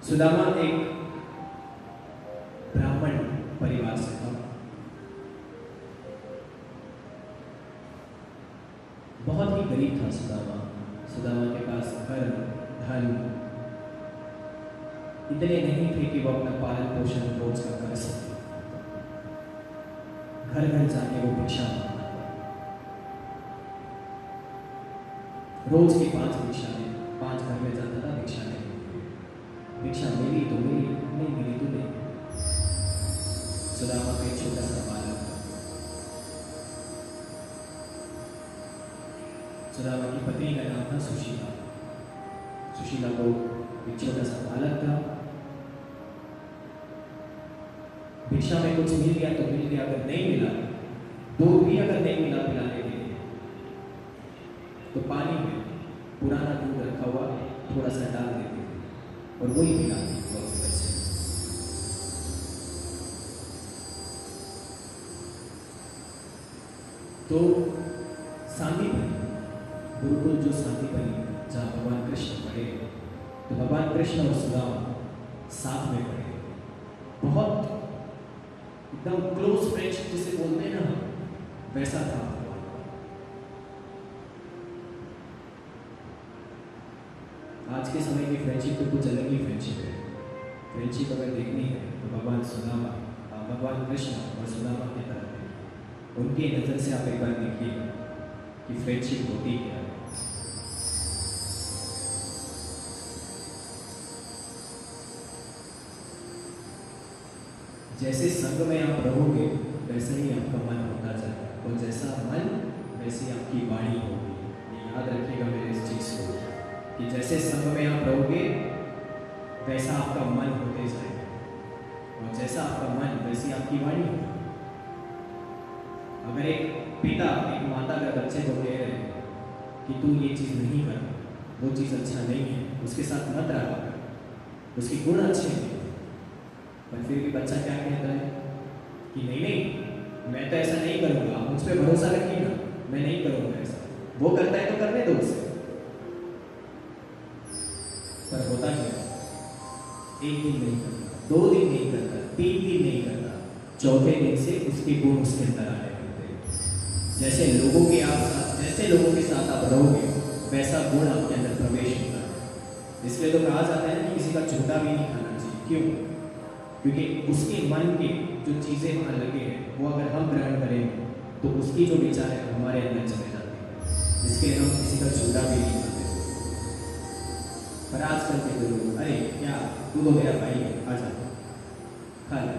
सुदामा एक ब्राह्मण परिवार से था। बहुत ही गरीब था सुदामा। सुदामा के पास घर धन इतने नहीं थे कि वो अपना पालन पोषण रोज का कर सके। घर घर जाके वो भिक्षा मांगता था। रोज की 5 भिक्षा ले 5 घर में जाता था भिक्षा लेने। भिक्षा मिली तो मिली, नहीं मिली तो नहीं। सुदामा का एक छोटा सा बालक था। सुदामा की पत्नी का नाम था सुशीला। सुशीला को एक छोटा सा बालक था। भिक्षा में कुछ मिल गया तो मिल गया, अगर नहीं मिला, दूध भी अगर नहीं मिला पिलाने के लिए, तो पानी में पुराना दूध रखा हुआ थोड़ा सा डाल देते थे और वही पिलाते थे बच्चे। तो सांदीपनी, गुरुकुल जो सांदीपनी जहाँ भगवान कृष्ण पढ़े, तो भगवान कृष्ण और सुदामा साथ में पढ़े। बहुत एकदम क्लोज फ्रेंडशिप जिसे बोलते हैं ना, वैसा था। आज के समय की फ्रेंडशिप तो कुछ अलग ही फ्रेंडशिप है। फ्रेंडशिप अगर देखनी है तो भगवान कृष्ण और सुदामा की तरफ है। उनकी नज़र से आप एक बार देखिए कि फ्रेंडशिप होती क्या है। जैसे संग में आप रहोगे वैसे ही आपका मन होता जाए, और जैसा मन वैसी आपकी वाणी होगी। ये याद रखिएगा मेरे इस चीज़ को कि जैसे संग में आप रहोगे वैसा आपका मन होते जाएगा, और जैसा आपका मन वैसी आपकी वाणी होगी। अगर एक पिता एक माता अगर बच्चे को कह रहे हैं कि तू ये चीज़ नहीं कर, वो चीज़ अच्छा नहीं है, उसके साथ मत रहा, उसकी गुण अच्छे हैं, पर फिर भी बच्चा क्या कहता है कि नहीं नहीं मैं तो ऐसा नहीं करूँगा, मुझ पर भरोसा रखिएगा, मैं नहीं करूँगा ऐसा। वो करता है तो करने दो उसे। पर होता क्या, 1 दिन नहीं करता, 2 दिन नहीं करता, 3 दिन नहीं करता, 4थे दिन से उसके गुण उसके अंदर आने लगते हैं। जैसे लोगों के साथ आप रहोगे वैसा गुण आपके अंदर प्रवेश होता है। इसलिए तो कहा जाता है कि किसी का झूठा भी नहीं खाना चाहिए। क्यों? क्योंकि उसके मन के जो चीज़ें वहाँ लगे हैं वो अगर हम ग्रहण करेंगे तो उसकी जो विचार है हमारे अंदर चले जाते हैं। इसके लिए हम किसी का झूठा भी नहीं खाते। पर आजकल के लोग, अरे क्या तू तो मेरा भाई है, आ जा खा ले।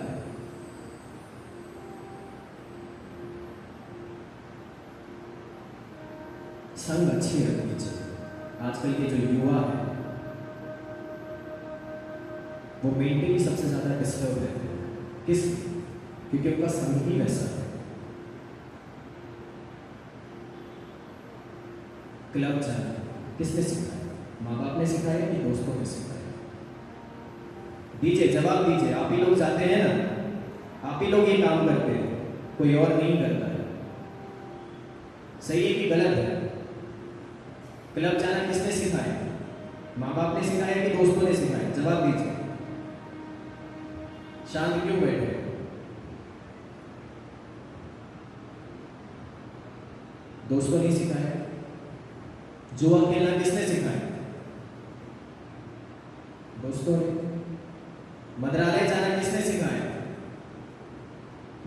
संग अच्छी रखनी चाहिए। आजकल के जो युवा है वो मेंटली सबसे ज़्यादा डिस्टर्ब रहते हैं। किस? क्योंकि उनका संग ही वैसा है। क्लब जाना किसने सिखाया? माँ बाप ने सिखाया कि दोस्तों ने सिखाया? दीजिए जवाब दीजिए। आप ही लोग जाते हैं ना, आप ही लोग ये काम करते हैं, कोई और नहीं करता है। सही है कि गलत है? क्लब जाना किसने सिखाया? माँ बाप ने सिखाया कि दोस्तों ने सिखाया? जवाब दीजिए। शांत क्यों बैठे? दोस्तों ने सिखाया। जुआ खेलना किसने सिखाया? दोस्तों ने। मदरालय जाना किसने सिखाया?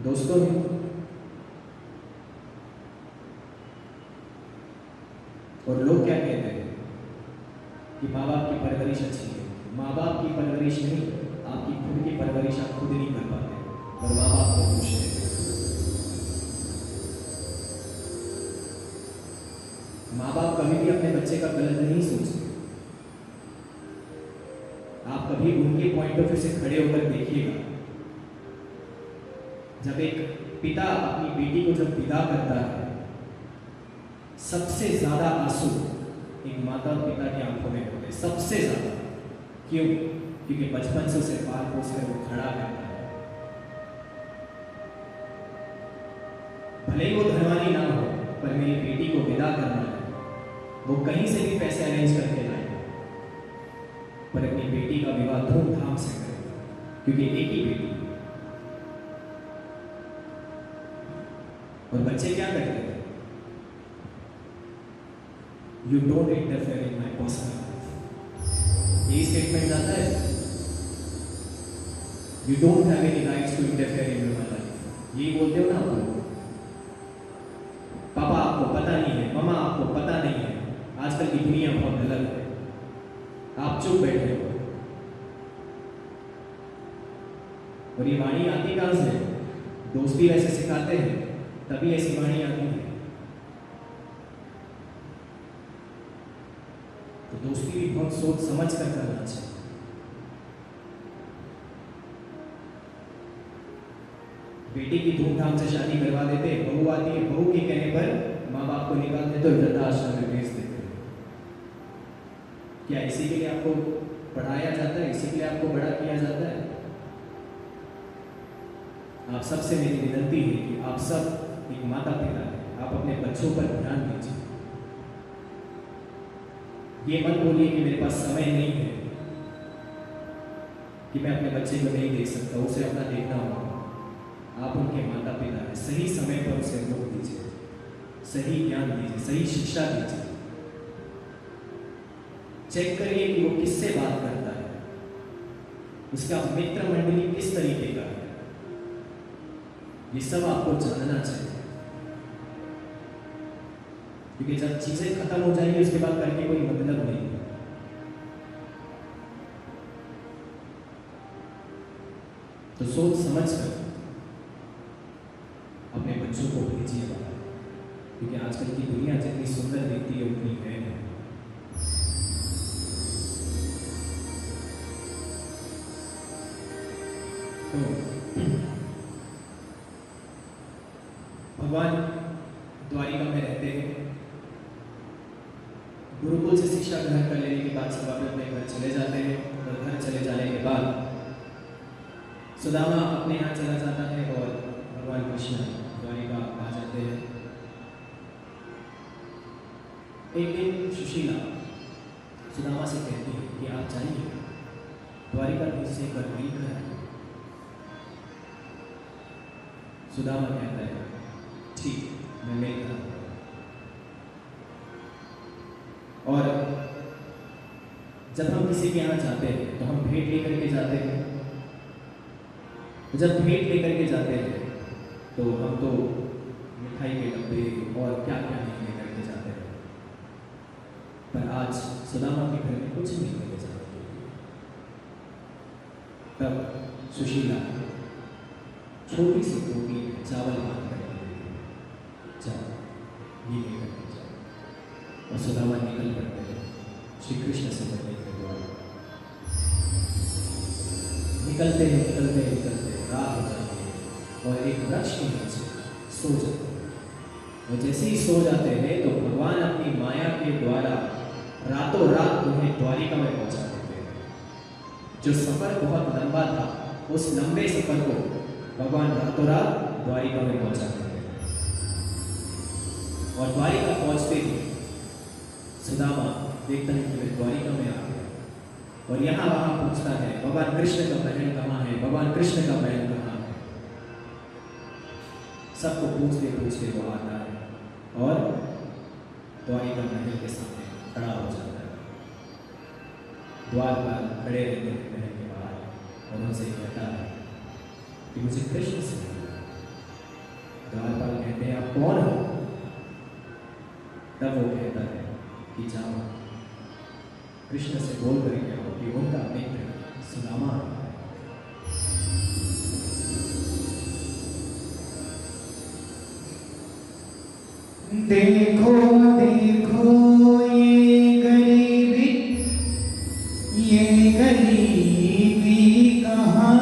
दोस्तों ने। और लोग क्या कहते हैं कि माँ बाप की परवरिश अच्छी है। माँ बाप की परवरिश नहीं, आपकी खुद की परवरिश आप खुद नहीं कर पाते और माँ बाप को खुश है। माँ बाप कभी भी अपने बच्चे का गलत नहीं सोचते। आप कभी उनके पॉइंट ऑफ व्यू से खड़े होकर देखिएगा। जब एक पिता अपनी बेटी को जब विदा करता है, सबसे ज्यादा आंसू एक माता और पिता की आंखों में होते हैं, सबसे ज्यादा। क्यों? क्योंकि बचपन से उसे पाल पोस कर वो खड़ा करता है। भले ही वो धनवानी ना हो, पर मेरी बेटी को विदा करना है, वो कहीं से भी पैसे अरेंज करके लाए, पर अपनी बेटी का विवाह धूमधाम क्योंकि एक ही बेटी है। और बच्चे क्या करते हैं? You don't interfere in my personal life, यही स्टेटमेंट आता है। You don't have any rights to interfere in my life, यही बोलते हो ना आप लोग। पापा आपको पता नहीं है, मम्मा आपको पता नहीं है, आजकल की दुनिया बहुत अलग है, आप चुप बैठे हो। और ये वाणी आती कहां से? दोस्ती वैसे सिखाते हैं तभी ऐसी वाणी आती है। तो दोस्ती भी बहुत सोच समझ कर करना चाहिए। बेटी की धूमधाम से शादी करवा देते, बहू आती है, बहू के कहने पर माँ बाप को निकाल देते और वृद्धाश्रम में भेज देते। क्या इसी के लिए आपको पढ़ाया जाता है? इसी के लिए आपको बड़ा किया जाता है? आप सबसे मेरी विनती है कि आप सब एक माता पिता हैं, आप अपने बच्चों पर ध्यान दीजिए। ये मत बोलिए कि मेरे पास समय नहीं है, कि मैं अपने बच्चे को नहीं देख सकता, उसे अपना देखना होगा। आप उनके माता पिता हैं, सही समय पर उसे रोक दीजिए, सही ज्ञान दीजिए, सही शिक्षा दीजिए। चेक करिए कि वो किससे बात करता है, उसका मित्र मंडली किस तरीके का है, ये सब आपको जानना चाहिए। क्योंकि जब चीजें खत्म हो जाएंगी उसके बाद करके कोई मतलब नहीं है। तो सोच समझ कर अपने बच्चों को भेजिए बाहर, क्योंकि आजकल की दुनिया जितनी सुंदर दिखती है उतनी है। तो भगवान द्वारिका में रहते हैं। गुरुकुल से शिक्षा ग्रहण कर लेने के बाद सब अपने घर चले जाते हैं। और घर चले जाने के बाद सुदामा अपने यहाँ चला जाता है और भगवान कृष्ण द्वारिका आ जाते हैं। एक दिन सुशीला सुदामा से कहती है कि आप जाइए द्वारिका से एक बार मिल कर आइए। सुदामा कहता है ठीक, मैं मिल कर। और जब हम किसी के यहाँ जाते हैं तो हम भेंट लेकर के जाते हैं। जब भेंट लेकर के जाते हैं तो हम तो मिठाई के डब्बे और क्या क्या नहीं लेकर के जाते हैं। पर आज सुदामा के घर में कुछ नहीं लेके जाते। तब सुशीला छोटी सी टोकरी में चावल बांध कर जाओ, ये लेकर के जाओ। और सुदामा निकल पड़ते हैं श्री कृष्ण से मिलने के द्वारा। निकलते हैं रात हो जाती है और एक वृक्ष के नीचे सो जाते हैं। और जैसे ही सो जाते हैं तो भगवान अपनी माया के द्वारा रातों रात उन्हें द्वारिका में पहुंचा देते हैं। जो सफर बहुत लंबा था, उस लंबे सफर को भगवान रातों रात द्वारिका में पहुंचा देते हैं। और द्वारिका पहुंचते ही सुदामा देखता है कि वे द्वारिका में आ गए। और यहाँ वहां पूछता है भगवान कृष्ण का महल कहाँ है, भगवान कृष्ण का महल कहाँ है। सबको पूछते पूछते वो आता है और द्वारिका महल के सामने खड़ा हो जाता है। द्वार पर खड़े रहते हैं महल के बाहर और उनसे कहता है कि मुझे कृष्ण से मिलना है। द्वारपाल कहते हैं आप कौन हो? तब वो कहता है कि जाओ कृष्ण से बोल करके आओ कि उनका मित्र सुदामा है। देखो देखो ये गरीबी कहाँ,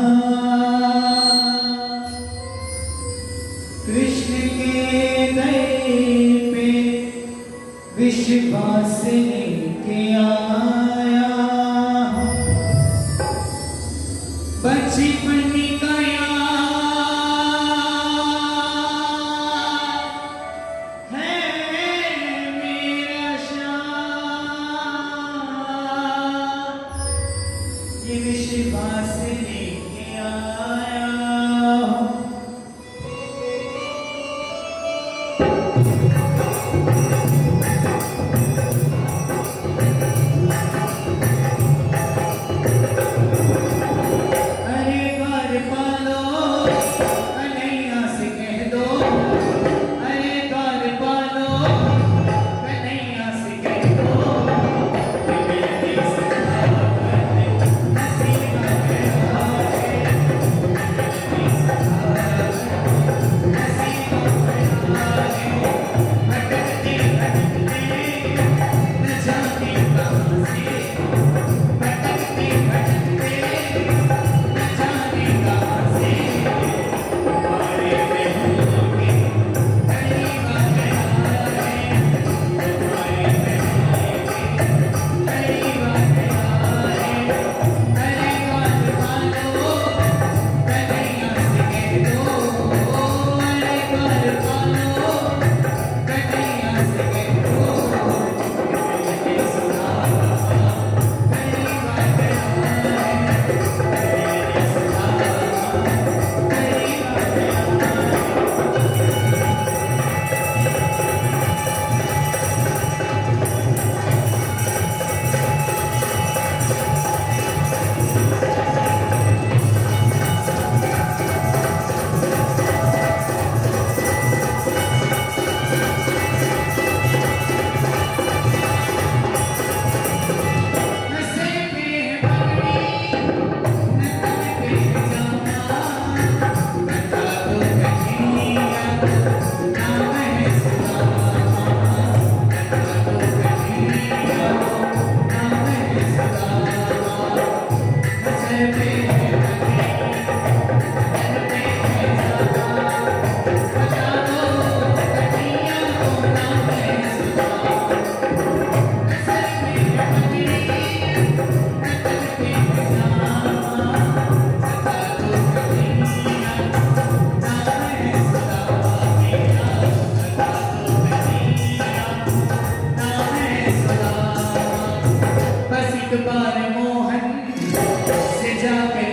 कृष्ण के दर पे विश्वास लेके आया। बचपन का विश्वास लेके आया अरे घर पालो कन्हैया से कह दो अरे घर पालो कन्हैया से कह दो कि मेरी सखावत नसीबा गया है मेरी सखावत नसीबा गया है भटकते भटकते न जाने कहाँ से भटकते भटकते न जाने कहाँ से तुम्हारे महलों के करीब आ गया है तुम्हारे महलों के करीब आ गया है अरे गाल पालो कन्हैया से कह दो अरे गाल पालो कन्हैया से कह दो मेरे सखावत करीब आ गया है मेरे सखावत करीब आ गया है नशे में पगड़ी न तन पे जामा बता दो कन्हैया नाम है सुदामा बता दो कन्हैया नाम है सुदामा नशे में पगड़ी तन पे जामा बता दो कन्हैया नाम है सुदामा नशे में पगड़ी न तन पे जामा बता दो कन्हैया नाम है सुदामा मेरा बता दो कन्हैया नाम है सुदामा बस एक बार मोहन से जाकर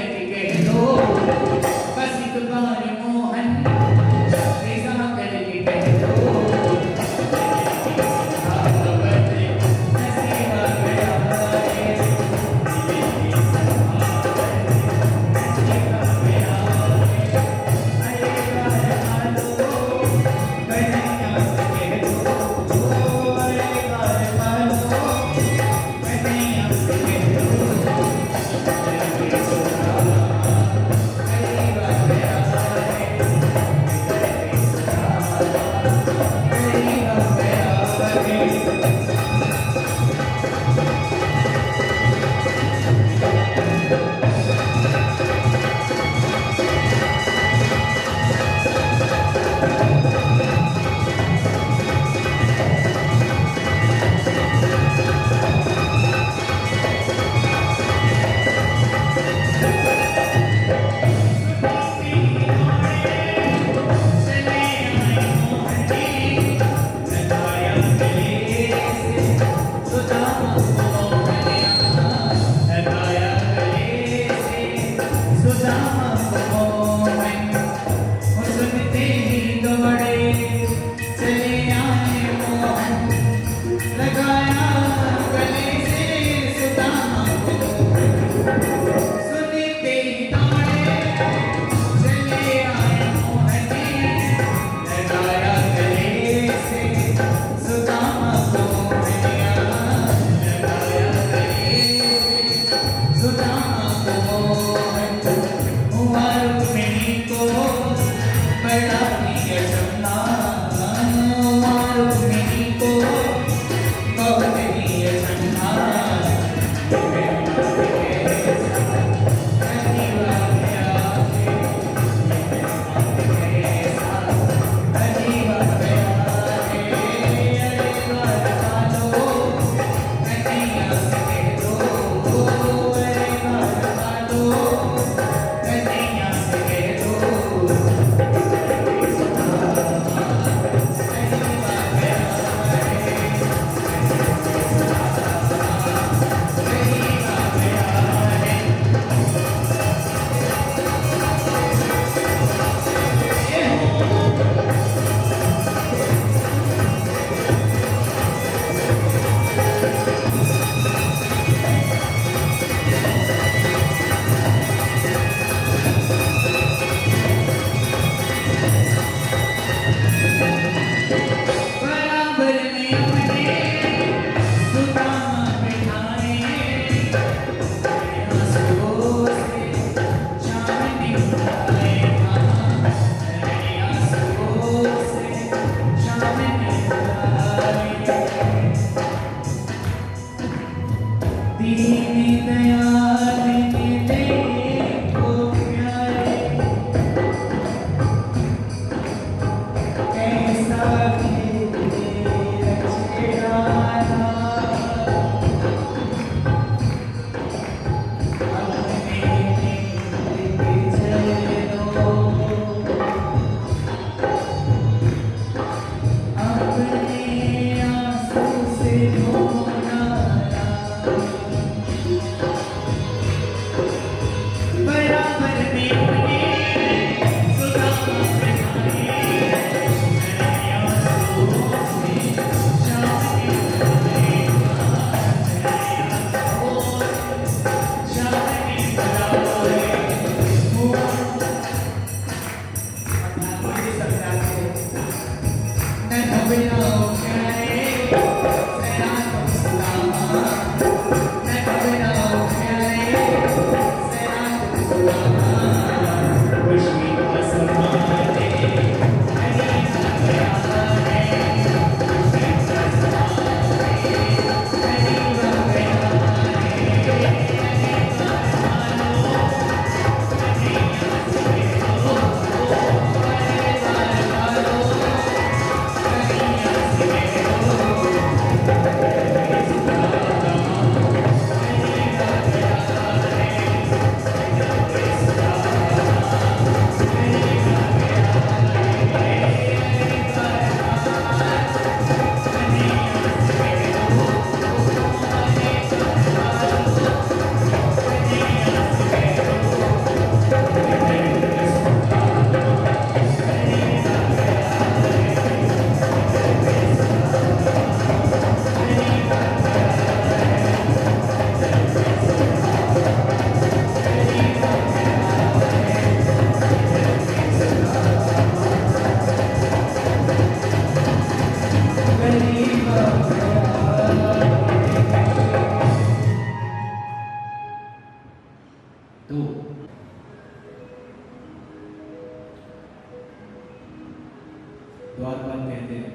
द्वारपाल कहते हैं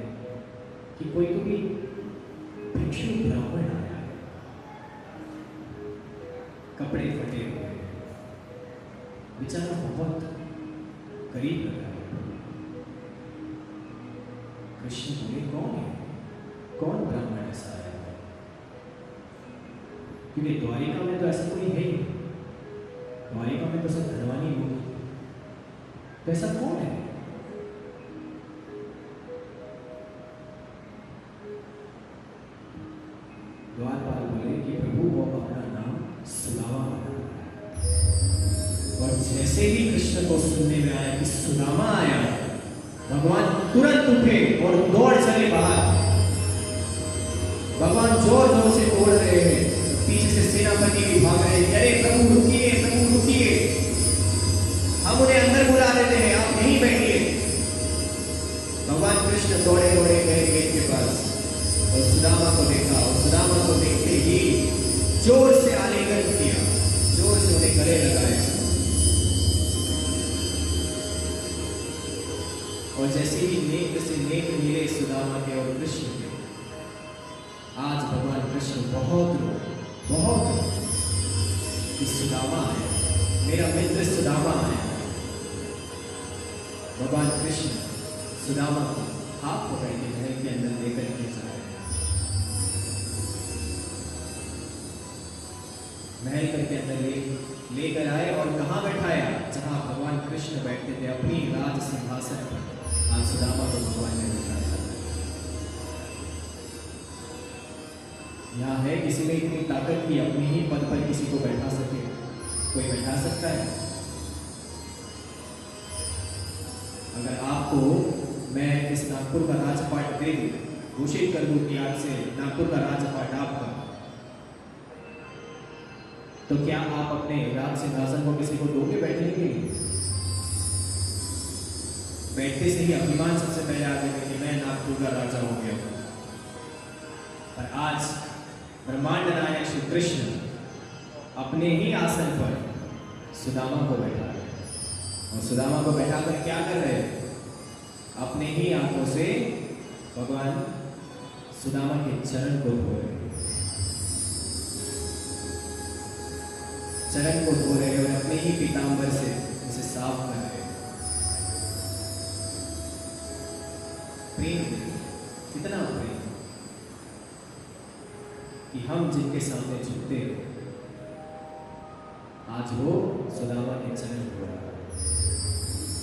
कि कोई भिक्षु ब्राह्मण आया है, कपड़े फटे हुए हैं, बेचारा बहुत गरीब लग रहा है। कृष्ण बोले कौन है, कौन ब्राह्मण ऐसा आया है? क्योंकि द्वारिका में तो ऐसा कोई है ही नहीं, द्वारिका में तो सब धनवानी लोग हैं। तो ऐसा कौन है? द्वारपाल बोले कि प्रभु वो अपना नाम सुदामा बता रहा है। और जैसे ही कृष्ण को सुनने में आया कि सुदामा आया, भगवान तुरंत उठे और दौड़ चले बाहर। भगवान जोर जोर से दौड़ रहे हैं, पीछे से सेनापति भी भाग रहे हैं। अरे प्रभु रुकिए, प्रभु रुकिए, हम उन्हें अंदर बुला लेते हैं, आप यहीं बैठिए। भगवान कृष्ण दौड़े दौड़े गए गेट के पास और सुदामा को देखा, और सुदामा को देखते ही जोर से आलिंगन किया, जोर से उन्हें गले लगाया। और जैसे ही नेत्र से नेत्र मिले सुदामा के और कृष्ण के, आज भगवान कृष्ण बहुत कि सुदामा है, मेरा मित्र सुदामा है। भगवान कृष्ण सुदामा को हाथ पकड़ के महल के अंदर लेकर के जा रहे हैं। महल के अंदर लेकर आए और कहाँ बैठाया? जहां भगवान कृष्ण बैठते थे अपनी राज सिंहासन पर। आज सुदामा को भगवान ने बैठाया। यहाँ है किसी में इतनी ताकत की अपने ही पद पर किसी को बैठा सके? कोई बैठा सकता है? अगर आपको मैं इस नागपुर का राजपाट दे दूं, घोषित कर दूं कि आज से नागपुर का राजपाट आपका, तो क्या आप अपने राज सिंहासन को किसी को दोगे बैठने के लिए? बैठते से ही अभिमान सबसे पहले आ जाएगा कि मैं नागपुर का राजा हो गया। पर आज ब्रह्मांड नायक श्री कृष्ण अपने ही आसन पर सुदामा को बैठा रहे हैं। और सुदामा को बैठाकर क्या कर रहे हैं? अपने ही आंखों से भगवान सुदामा के चरण को धो रहे हैं, चरण को धो रहे हैं और अपने ही पीतांबर से उसे साफ कर रहे हैं। प्रेम, कितना प्रेम कि हम जिनके सामने झुकते हैं, आज वो सुदामा के चरण धो रहा है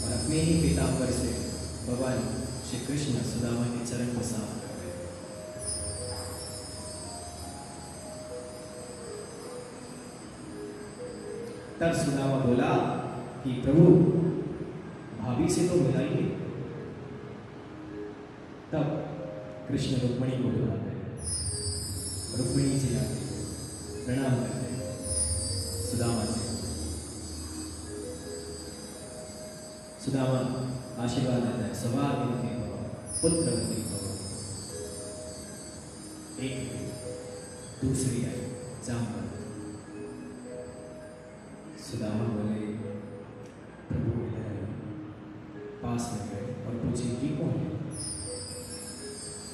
और अपने ही पीतांबर से भगवान श्री कृष्ण सुदामा के चरण को साफ कर रहे हैं। तब सुदामा बोला कि प्रभु भाभी से तो मिलाइए। तब कृष्ण रुक्मिणी को बुलाते हैं, रुक्मिणी जी आते हैं, प्रणाम करते हैं सुदामा से। सुदामा आशीर्वाद देता है, सौभाग्यवती भव, पुत्रवती भव। एक दूसरी आई जामवंत। सुदामा बोले प्रभु इधर पास में गए और पूछे कि कौन है?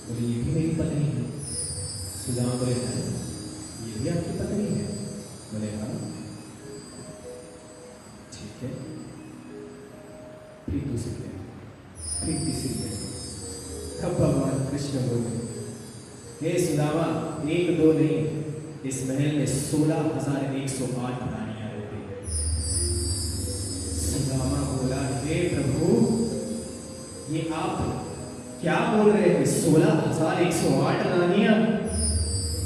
बोले ये भी मेरी पत्नी है। सुदामा बोले ये भी आपकी पत्नी है? बोले हाँ। ठीक है। फिर दूसरी है, फिर तीसरी है। तब भगवान कृष्ण बोले हे सुदामा, एक दो नहीं, इस महल में 16,108 रानियां रहती है। सुदामा बोला हे प्रभु, ये आप क्या बोल रहे हैं? 16,108 रानियां?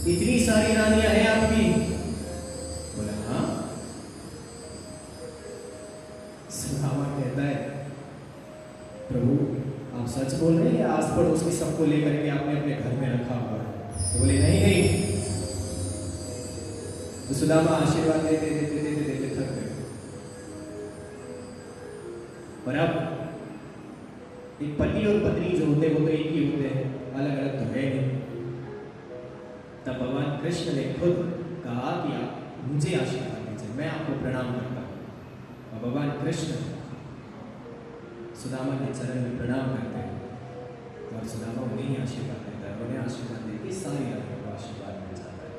इतनी सारी रानियां हैं आपकी? बोला हाँ। सुदामा कहता है प्रभु आप सच बोल रहे हैं या आस पड़ोस के सबको लेकर के आपने अपने घर में रखा हुआ है? तो बोले नहीं नहीं। तो सुदामा आशीर्वाद देते देते देते देते थक गए। और अब एक पति और पत्नी जो होते वो तो एक ही होते हैं, अलग अलग तो है नहीं। तब भगवान कृष्ण ने खुद कहा कि आप मुझे आशीर्वाद दीजिए, मैं आपको प्रणाम करता हूँ। और भगवान कृष्ण सुदामा के चरण में प्रणाम करते हैं और सुदामा उन्हें ही आशीर्वाद देता है। उन्हें आशीर्वाद देकर सारी रानियों को आशीर्वाद मिल जाता है।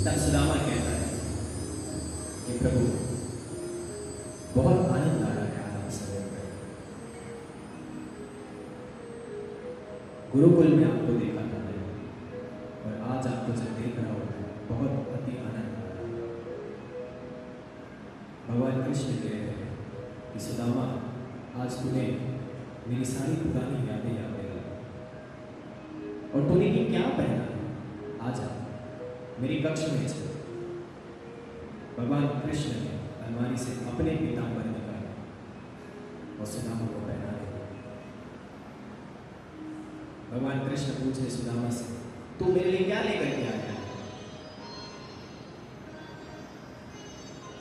तब सुदामा कहता है कि प्रभु बहुत आनंद आ रहा है आज आप समय में। गुरुकुल में आपको देखा था मैंने, और आज आपको जब देख रहा हूं बहुत अति आनंद आ रहा है। भगवान कृष्ण कह रहे हैं कि सुदामा आज तूने मेरी सारी पुरानी यादें याद दिला, और तूने ये क्या पहना है? आजा मेरी कक्ष में चल। भगवान कृष्ण ने अलमारी से अपने पीताम्बर निकाला और सुदामा को पहना दिया। भगवान कृष्ण पूछे सुदामा से, तू मेरे लिए क्या लेकर के आया है?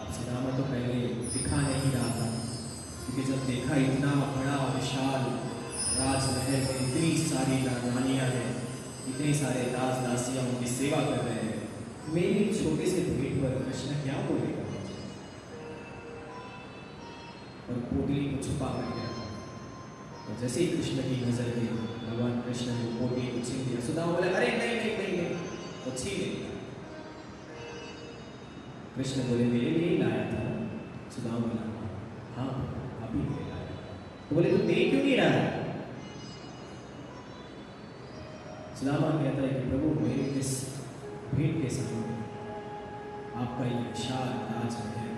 अब सुदामा तो पहले दिखा नहीं रहा था, क्योंकि जब देखा इतना बड़ा विशाल राजमहल में इतनी सारी रानियां हैं, इतने सारे दास दासियां उनकी सेवा कर रहे हैं, मेरे छोटे से भेंट पर कृष्ण क्या बोलेगा? और पोटली को छुपा करके रखा। और जैसे ही कृष्ण की नजर गई, भगवान कृष्ण ने पोटली को छीन दिया। सुदामा बोले, अरे नहीं नहीं नहीं नहीं, वो छीन लिया। कृष्ण बोले, मेरे लिए ही लाया था। सुदामा बोला, हाँ अभी ले लाया। तो बोले, तू दे क्यों नहीं रहा है? सुदामा कहता है कि प्रभु मेरे इस भेंट के सामने आपका ये विशाल राजमहल,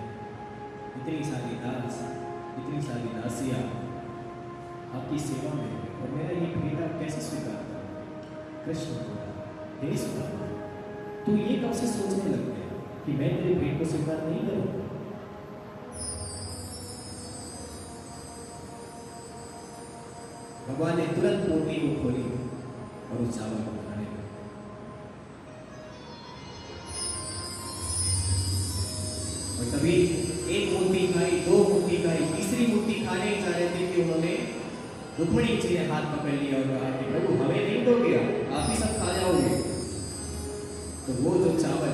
इतनी सारी दास, इतनी सारी दासियां आपकी सेवा में है, और मेरा ये भेंट आप कैसे स्वीकार करोगे? कृष्ण बोला, हे सुदामा, तू ये कब से सोचने लग गया कि मैं तेरे भेंट को स्वीकार नहीं करूंगा? भगवान ने तुरंत पोटली को खोली और उस चावल को खाने लगे। और तभी एक मुट्ठी खाई, दो मुट्ठी खाई, तीसरी मुट्ठी खाने ही जा रहे थे कि उन्होंने रुक्मिणी जी ने हाथ पकड़ लिया और कहा कि प्रभु हमें नहीं दोगे, आप ही सब खा जाओगे। तो वो जो चावल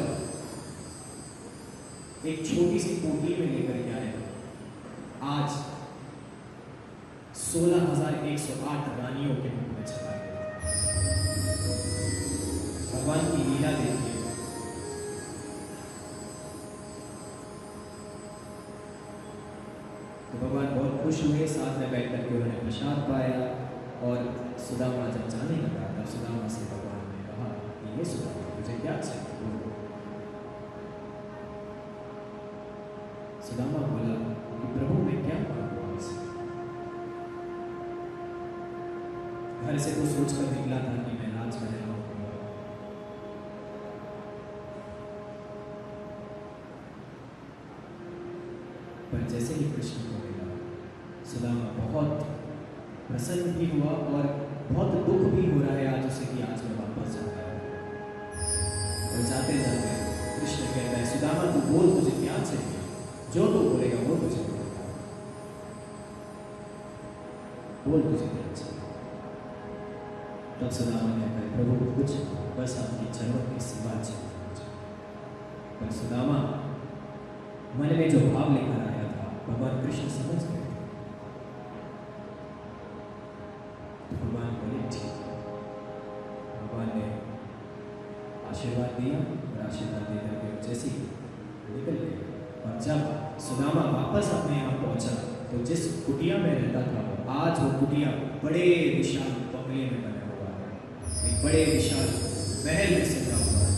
एक छोटी सी पोटली में लेकर के आए, आज 16,108 रानियों के मुख में चला गया। भगवान की लीला देखिए। तो भगवान बहुत खुश हुए, साथ में बैठ करके उन्होंने प्रसाद पाया। और सुदामा जब जाने लगा, तब सुदामा से भगवान ने कहा कि ये सुदामा, तुझे क्या चाहिए? सुदामा बोला कि प्रभु मैं क्या मांगू आपसे? घर से तो सोचकर निकला था कि मैं राजमहल आऊंगा, पर जैसे ही कृष्ण को मिला, सुदामा बहुत प्रसन्न भी हुआ और बहुत दुख भी हो रहा है आज उसे कि आज मैं वापस जा रहा हूं। और जाते जाते कृष्ण कहता है, सुदामा तू बोल, तुझे क्या चाहिए? जो तू बोलेगा वो तुझे मिलेगा। बोल तुझे क्या चाहिए? तब सुदामा कहता है, प्रभु कुछ बस आपकी चरणों की सेवा चाहिए मुझे। पर सुदामा मन में जो भाव लेकर आया था, भगवान कृष्ण समझ गए। तो भगवान बोले ठीक है। भगवान ने आशीर्वाद दिया और आशीर्वाद देकर के जैसे ही निकल गए। और जब सुदामा वापस अपने यहाँ पहुंचा, तो जिस कुटिया में रहता था, आज वो कुटिया बड़े विशाल बंगले में बना हुआ है, एक बड़े विशाल महल में सजा हुआ है।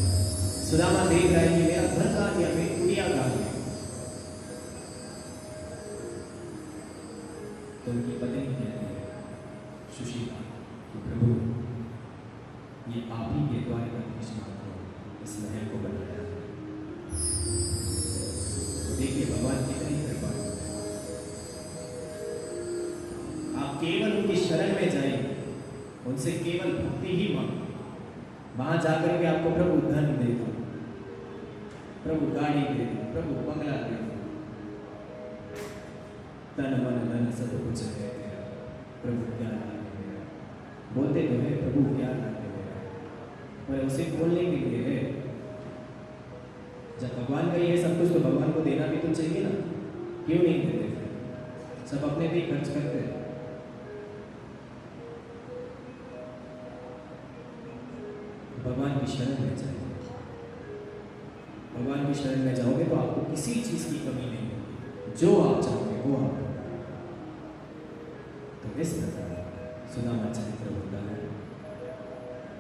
सुदामा देख रहा है कि मेरा घर कहाँ गया, मेरी कुटिया कहाँ गई? तो उनकी पत्नी कहती है सुशीला कि प्रभु ये आप ही के द्वारकाधीश को इस महल को बनाया। तो देखिए भगवान कितनी कृपा है। आप केवल उनकी शरण में जाइए, उनसे केवल भक्ति ही मांगो, वहां जाकर के आपको प्रभु धन दे दो, प्रभु गाड़ी दे दो, प्रभु बंगला दे दो, तन मन धन सब कुछ है तेरा, प्रभु क्या लागे मेरा। बोलते तो है प्रभु क्या लागे मेरा, पर उसे बोलने के लिए है। जब भगवान का ये सब कुछ, तो भगवान को देना भी तो चाहिए ना। क्यों नहीं देते फिर? सब अपने पे ही खर्च करते हैं। भगवान की शरण में जाइए। भगवान की शरण में जाओगे तो आपको किसी चीज की कमी नहीं होगी। जो आप चाहोगे वो आप। तो इस प्रकार सुदामा चरित्र होता है।